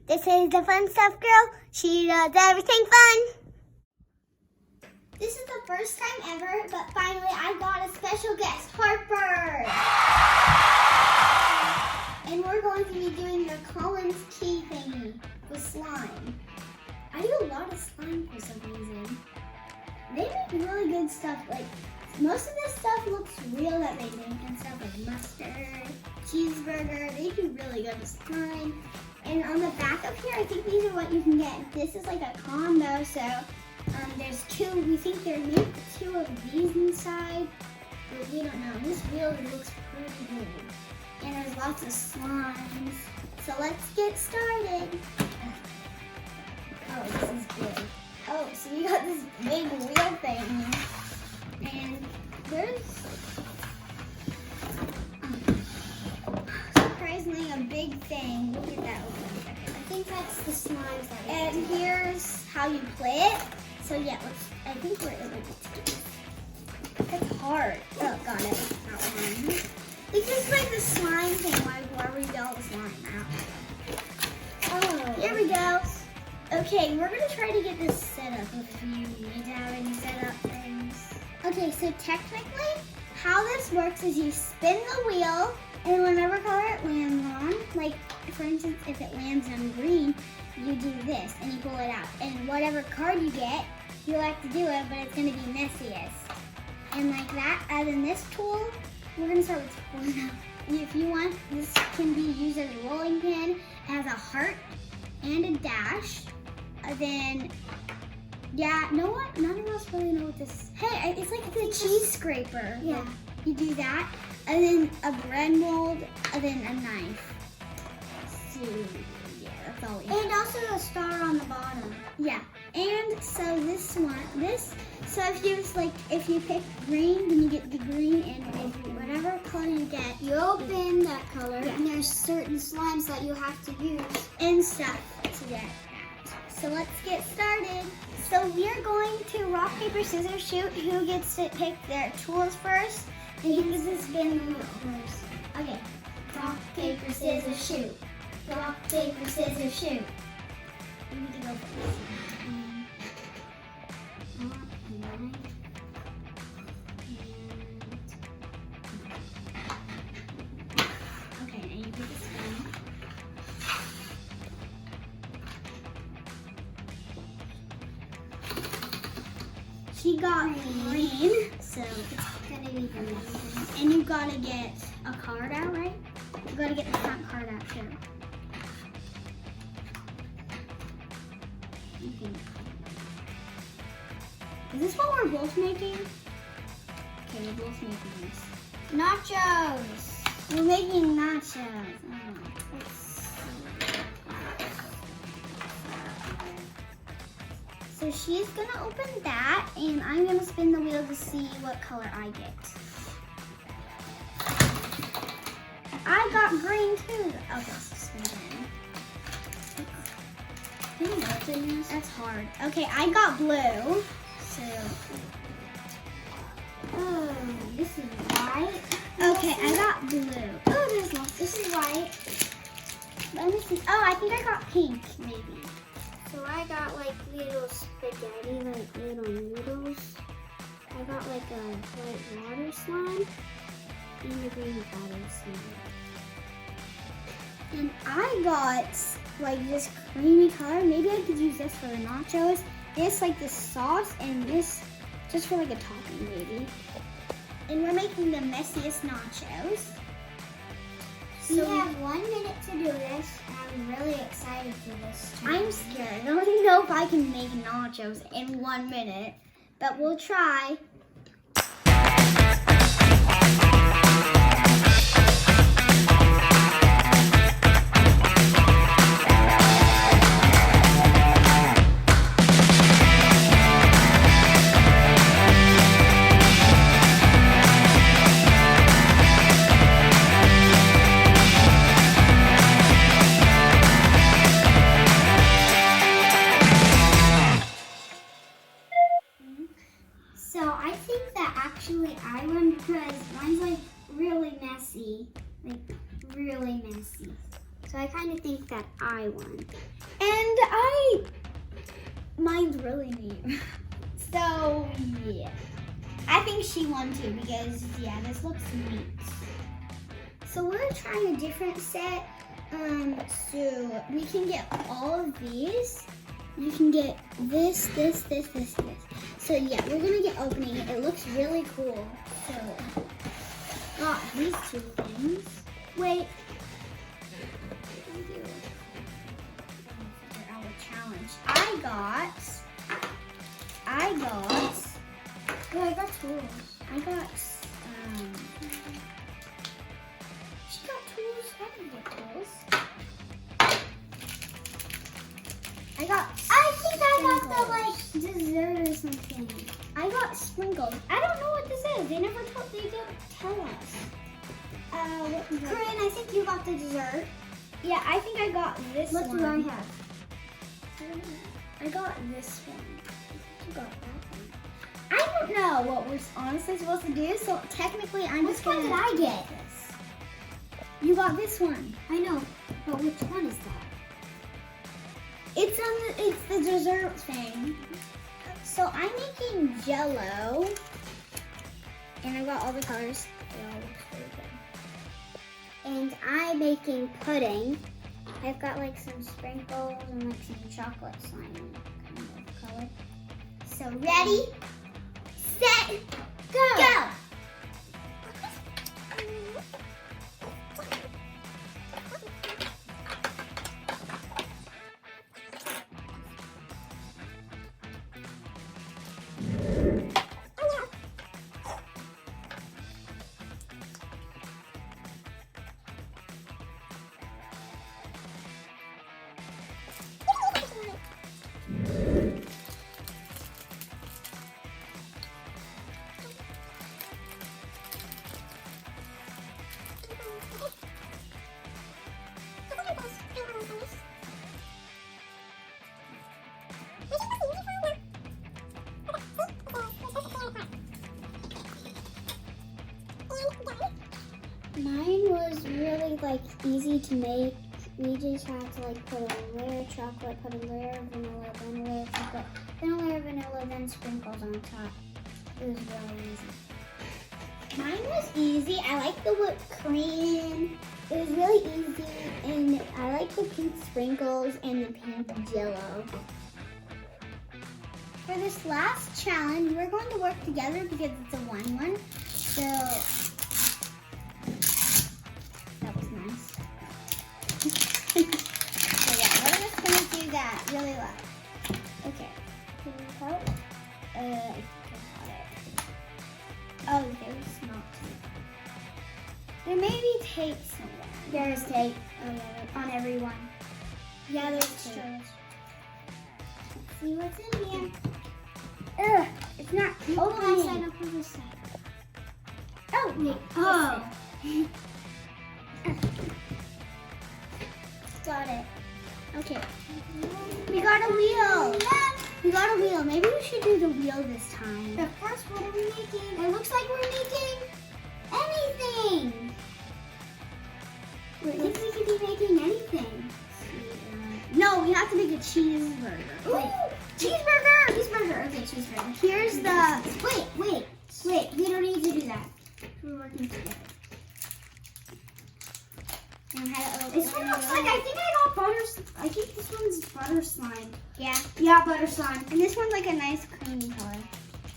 This is the Fun Stuff Girl. She does everything fun. This is the first time ever, but finally I got a special guest, Harper. And we're going to be doing the Collins key thingy with slime. I do a lot of slime for some reason. They make really good stuff. Like, most of this stuff looks real that they make and stuff like mustard, cheeseburger. They do really good with slime. And on the back of here, I think these are what you can get. This is like a combo, so there's two. We think there may be two of these inside, but we don't know. This really looks pretty good. And there's lots of slimes. So let's get started. Oh, this is big. Oh, so we got this big wheel thing. And there's surprisingly a big thing. Look at that open. I think that's the slimes that. And here's how you play it. So yeah, I think we're able to do this. It's hard. Oh, got it. That one. This is like the slime thing where we build the slime out. Oh, here we go. Okay, we're gonna try to get this set up if you need to have any setup things. Okay, so technically, how this works is you spin the wheel, and whenever color it lands on, like for instance, if it lands on green, you do this, and you pull it out. And whatever card you get, you'll have to do it, but it's gonna be messiest. And like that, and then this tool, we're gonna start with tool. If you want, this can be used as a rolling pin. It has a heart and a dash. Then, yeah, no one, none of us really know what this is. Hey, it's like the cheese scraper. Yeah. Like, you do that, and then a bread mold, and then a knife. So, yeah, that's all we have. And also a star on the bottom. Yeah, and so so if you pick green, then you get the green, and whatever color you get, you open that color, and there's certain slimes that you have to use and stuff to get. So let's get started. So we're going to rock, paper, scissors, shoot. Who gets to pick their tools first? And who gets to spin the wheel first? Okay. Rock, paper, scissors, shoot. Rock, paper, scissors, shoot. We need to go first. Okay, and you pick a spin. She got green, so it's gonna be green. And you gotta get a card out, right? You gotta get the front card out too. Okay. Is this what we're both making? Okay, we're both making this. Nachos! We're making nachos. So she's gonna open that, and I'm gonna spin the wheel to see what color I get. I got green too. Okay, so spin it in. Can you open this? That's hard. Okay, I got blue. So, oh, this is white. Okay, I got blue. Oh, there's lots. This is white. Let me see. Oh, I think I got pink, maybe. So I got like little spaghetti, like little noodles. I got like a white water slime and the green bottle slime. And I got like this creamy color. Maybe I could use this for the nachos. This like the sauce, and this just for like a topping maybe. And we're making the messiest nachos. So we have 1 minute to do this, and I'm really excited for this. I'm scared. I don't even know if I can make nachos in 1 minute, but we'll try. Actually, I won because mine's like really messy. Like really messy. So I kind of think that I won. And mine's really neat. So, yeah. I think she won too because, yeah, this looks neat. So we're trying a different set. So we can get all of these. You can get this. So yeah, we're gonna get opening it. It looks really cool. So, got these two things. Wait. Our challenge. I got. Oh, I got tools. She got tools. I can get tools. I think I got the like dessert or something. I got sprinkles. I don't know what this is. They don't tell us. Corinne, I think you got the dessert. Yeah, I think I got this one. What do I have? I got this one. You got that one. I don't know what we're honestly supposed to do, so technically I'm just gonna... Which one did I get? This. You got this one. I know, but which one is that? It's the dessert thing. So I'm making Jello, and I got all the colors. They all look really good. And I'm making pudding. I've got like some sprinkles and like some chocolate slime kind of color. So ready, set, go! Mine was really like easy to make. We just had to like put a layer of chocolate, put a layer of vanilla, then a layer of chocolate, then a layer of vanilla, then sprinkles on top. It was really easy. Mine was easy. I like the whipped cream. It was really easy, and I like the pink sprinkles and the pink Jello. For this last challenge, we're going to work together because it's a 1-1. So that was nice. So yeah, we're just gonna do that really loud. Okay. Can you help? I think I got it. Oh, there's not. There may be tape somewhere. There's tape On everyone. Yeah, there's Let's tape. see what's in here. Ugh, it's not Open opening. it. Open this side. Oh, wait. Oh. Got it. Okay. We got a wheel. We got a wheel. Maybe we should do the wheel this time. But first, what are we making? It looks like we're making anything. I think we could be making anything. No, we have to make a cheeseburger. Wait. Cheeseburger! Cheeseburger. Okay, cheeseburger. Here's the... Wait. We don't need to do that. We're working together. This one looks like, I think I got butter. I think this one's butter slime. Yeah. Yeah, butter slime. And this one's like a nice creamy color.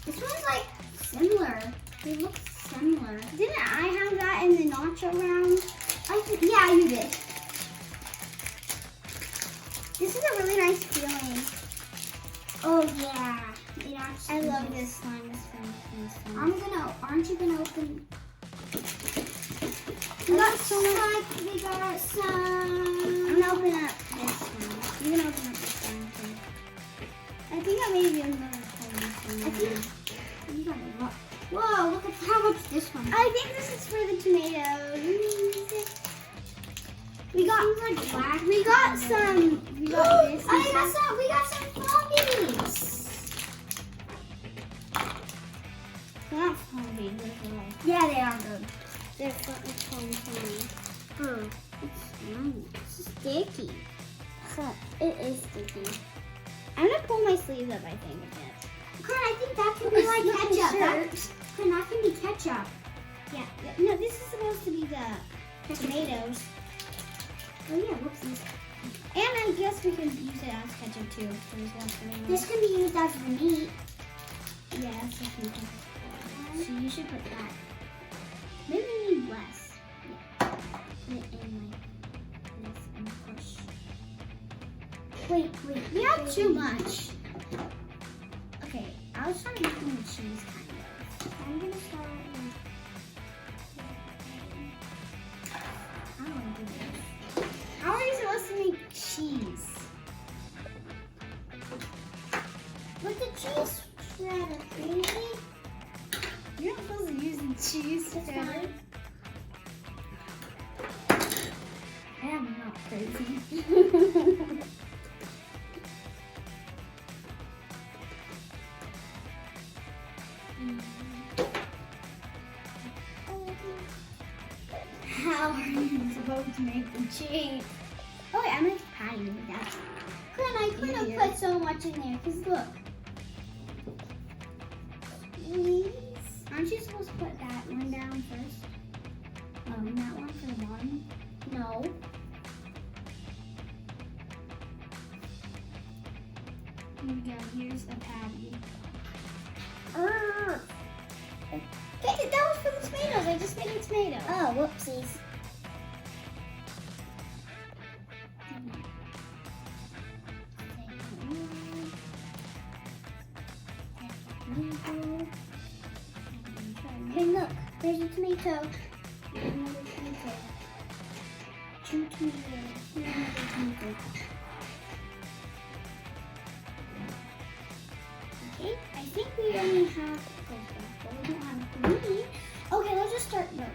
This one's like similar. They look similar. Didn't I have that in the nacho round? I think, yeah, you did. This is a really nice feeling. Oh yeah. It actually I love is. this slime. This one. Aren't you gonna open? We got so much. We got some. I'm gonna open up this one. You can open up this one too. I think I maybe I'm gonna open this one. I think you got a lot. Whoa! Look at how much this one. I think this is for the tomatoes. We got like black. We got some. We got this. We got some floppies. They're not foamy. They're like. Yeah, they are good. They're foamy. Oh, it's nice. It is sticky. I'm gonna pull my sleeves up, I think, a bit. Corinne, I think that can be like Look at the ketchup. shirt. Corinne, that can be ketchup. Yeah. No, this is supposed to be the tomatoes. Oh yeah, whoopsies. And I guess we can use it as ketchup too. So there's less going on. This can be used as the meat. Yes, I think So you should put that. maybe we need less. Put it in like this and push. Wait. We have too much. Okay, I was trying to make them cheese kind of. I'm gonna start with. I don't want to do this. How are you supposed to make cheese? With the cheese shredder, crazy. You're not supposed to use the cheese It's shredder. fine. I am not crazy. How are you supposed to make the cheese? Oh wait, I make patty with that. Corinne, I couldn't have Idiot. put so much in there, because look. Please. Aren't you supposed to put that one down first? Oh, and that one for the bottom? No. Here we go. Here's the patty. Hey, That was for the tomatoes. I just made a tomato. oh, whoopsies. Hey, look, there's a tomato. Another tomato. Two tomatoes. Another tomato. Okay, I think we only have pickles left, but we don't have three. Okay, let's just start building.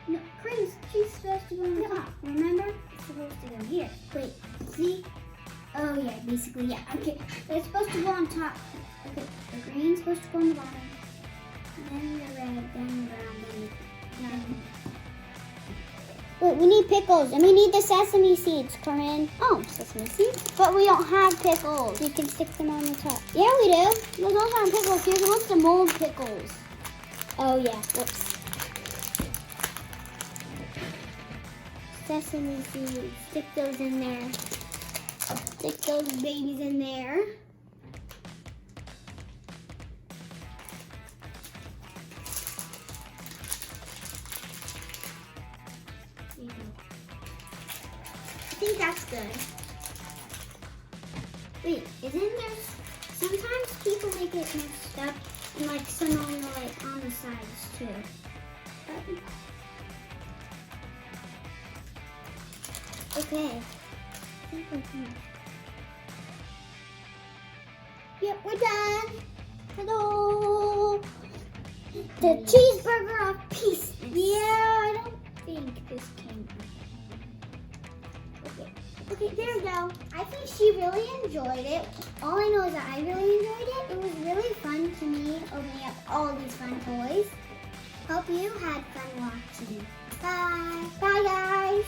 No, Chris, she's supposed to go on the top. Remember? It's supposed to go here. Wait, see? Oh yeah, basically, yeah. Okay, it's supposed to go on top. Okay, the green's supposed to go on the bottom. Then the red, then the brown, then the brown. Wait, we need pickles, and we need the sesame seeds, Corinne. Oh, sesame seeds? But we don't have pickles. You can stick them on the top. Yeah, we do. Those aren't pickles. You're supposed to mold pickles. Oh yeah, whoops. Sesame seeds, stick those in there. Stick those babies in there. I think that's good. Wait, isn't there? Sometimes people make it mixed up, and like some on the sides too. Okay. I think we're finished. Yep, we're done. Hello. The cheeseburger of peace. Yeah, I don't think this came out. Okay, there we go. I think she really enjoyed it. All I know is that I really enjoyed it. It was really fun to me opening up all these fun toys. Hope you had fun watching. Bye. Bye, guys.